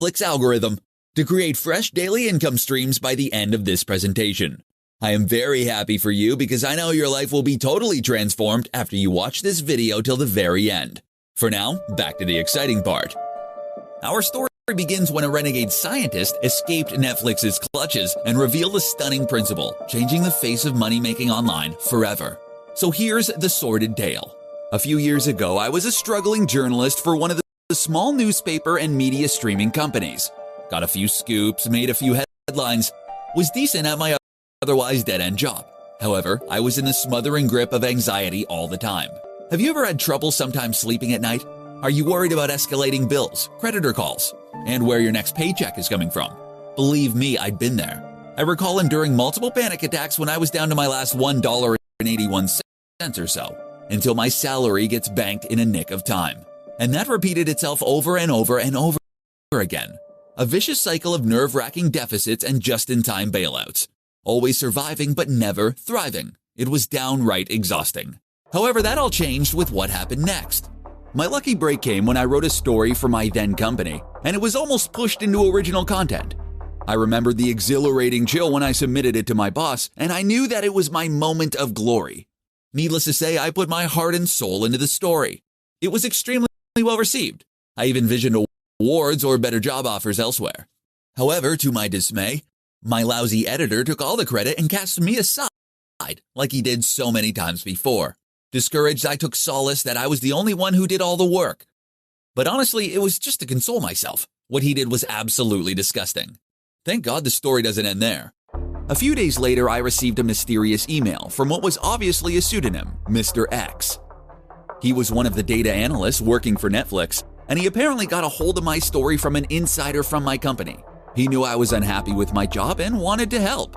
Netflix algorithm to create fresh daily income streams by the end of this presentation. I am very happy for you because I know your life will be totally transformed after you watch this video till the very end. For now, back to the exciting part. Our story begins when a renegade scientist escaped Netflix's clutches and revealed a stunning principle, changing the face of money-making online forever. So here's the sordid tale. A few years ago, I was a struggling journalist for one of the small newspaper and media streaming companies. Got a few scoops, made a few headlines, was decent at my otherwise dead-end job. However, I was in the smothering grip of anxiety all the time. Have you ever had trouble sometimes sleeping at night? Are you worried about escalating bills, creditor calls, and where your next paycheck is coming from? Believe me, I'd been there. I recall enduring multiple panic attacks when I was down to my last $1.81 or so, until my salary gets banked in a nick of time. And that repeated itself over and over and over again. A vicious cycle of nerve-wracking deficits and just-in-time bailouts. Always surviving but never thriving. It was downright exhausting. However, that all changed with what happened next. My lucky break came when I wrote a story for my then company, and it was almost pushed into original content. I remembered the exhilarating chill when I submitted it to my boss, and I knew that it was my moment of glory. Needless to say, I put my heart and soul into the story. It was extremely well received. I even envisioned awards or better job offers elsewhere. However, to my dismay, my lousy editor took all the credit and cast me aside, like he did so many times before. Discouraged, I took solace that I was the only one who did all the work. But honestly, it was just to console myself. What he did was absolutely disgusting. Thank God the story doesn't end there. A few days later, I received a mysterious email from what was obviously a pseudonym, Mr. X. He was one of the data analysts working for Netflix, and he apparently got a hold of my story from an insider from my company. He knew I was unhappy with my job and wanted to help.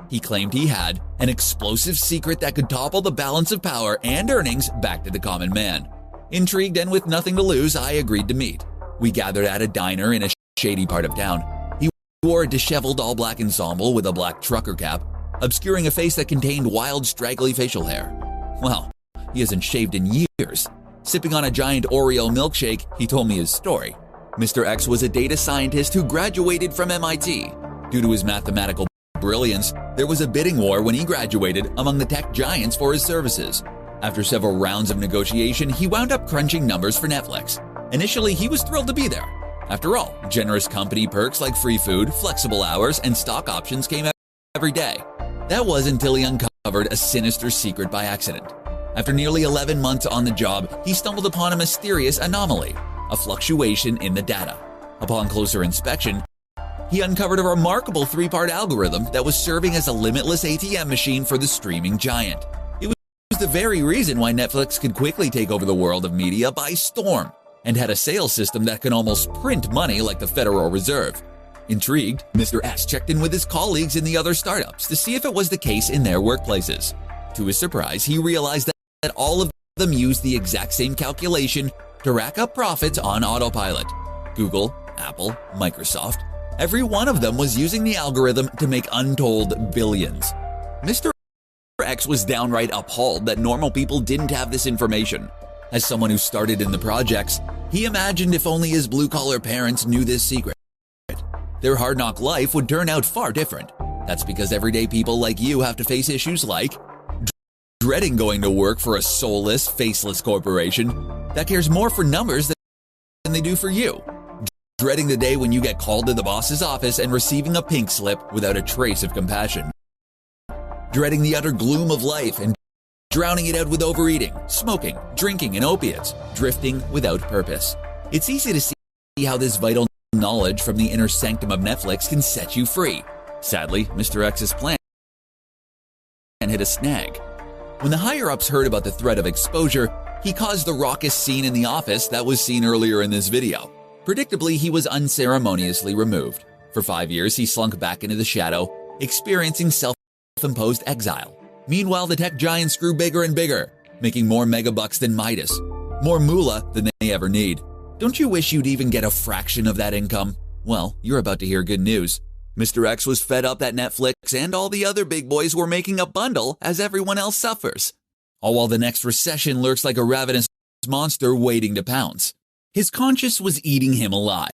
He claimed he had an explosive secret that could topple the balance of power and earnings back to the common man. Intrigued and with nothing to lose, I agreed to meet. We gathered at a diner in a shady part of town. He wore a disheveled all-black ensemble with a black trucker cap, obscuring a face that contained wild, straggly facial hair. Well, he hasn't shaved in years. Sipping on a giant Oreo milkshake, he told me his story. Mr. X was a data scientist who graduated from MIT. Due to his mathematical brilliance, there was a bidding war when he graduated among the tech giants for his services. After several rounds of negotiation, he wound up crunching numbers for Netflix. Initially, he was thrilled to be there. After all, generous company perks like free food, flexible hours, and stock options came every day. That was until he uncovered a sinister secret by accident. After nearly 11 months on the job, he stumbled upon a mysterious anomaly, a fluctuation in the data. Upon closer inspection, he uncovered a remarkable three-part algorithm that was serving as a limitless ATM machine for the streaming giant. It was the very reason why Netflix could quickly take over the world of media by storm, and had a sales system that could almost print money like the Federal Reserve. Intrigued, Mr. X checked in with his colleagues in the other startups to see if it was the case in their workplaces. To his surprise, he realized that all of them used the exact same calculation to rack up profits on autopilot. Google, Apple, Microsoft, every one of them was using the algorithm to make untold billions. Mr. X was downright appalled that normal people didn't have this information. As someone who started in the projects, he imagined if only his blue-collar parents knew this secret, their hard-knock life would turn out far different. That's because everyday people like you have to face issues like dreading going to work for a soulless, faceless corporation that cares more for numbers than they do for you. Dreading the day when you get called to the boss's office and receiving a pink slip without a trace of compassion. Dreading the utter gloom of life and drowning it out with overeating, smoking, drinking, and opiates, drifting without purpose. It's easy to see how this vital knowledge from the inner sanctum of Netflix can set you free. Sadly, Mr. X's plan hit a snag. When the higher-ups heard about the threat of exposure, he caused the raucous scene in the office that was seen earlier in this video. Predictably, he was unceremoniously removed. For 5 years, he slunk back into the shadow, experiencing self-imposed exile. Meanwhile, the tech giants grew bigger and bigger, making more megabucks than Midas, more moolah than they ever need. Don't you wish you'd even get a fraction of that income? Well, you're about to hear good news. Mr. X was fed up that Netflix and all the other big boys were making a bundle as everyone else suffers, all while the next recession lurks like a ravenous monster waiting to pounce. His conscience was eating him alive.